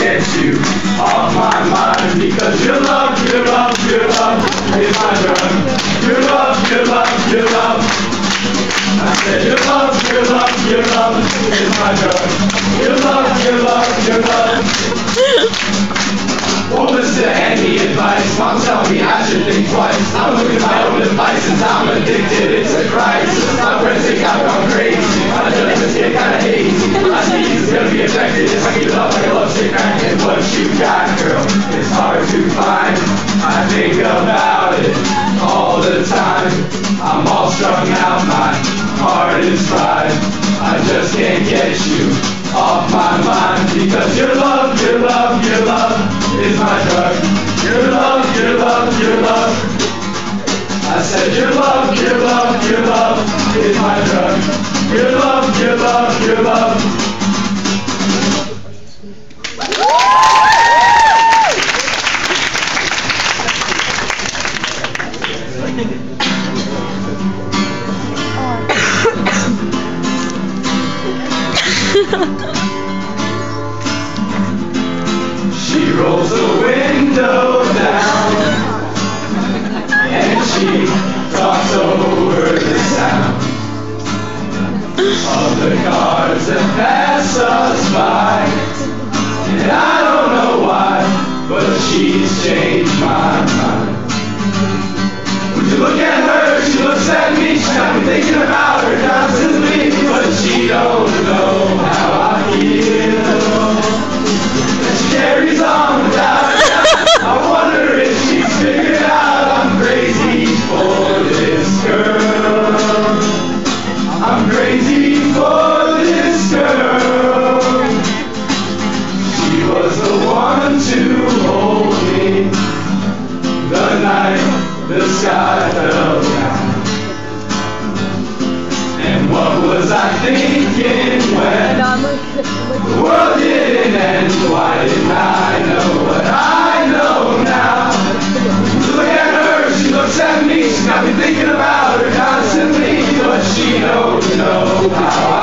get you off my mind, because your love, your love, your love is my drug. Your love, your love, your love. I said your love, your love, your love is my drug. Your love, your love, your love. Won't listen to any advice. Mom telling me I should think twice. I'm looking at my own devices. I'm addicted, it's a crisis. My friends think I've gone crazy. My judgments get kinda hazy. My speech is gonna be affected if I keep it up like a love stick. And what you got, girl, it's hard to find. I think about it all the time. I'm all strung out, my heart is fried. I just can't get you off my mind, because your love, your love, your love is my drug. Your love, your love, your love. I said your love, your love, your love is my drug. Your love, your love, your love. She rolls the window down and she talks over the sound of the cars that pass us by. And I don't know why, but she's changed my mind. Would you look at her? She looks at me. She's got me thinking about her constantly, but she don't know how I feel. And she carries on without a doubt. I wonder if she's figured out I'm crazy for this girl. I'm crazy for this girl. She was the one to hold me the night the sky fell down. And what was I thinking when the world didn't end? Why didn't I know what I know now? Look at her, she looks at me. She's got me thinking about her constantly, but she don't know how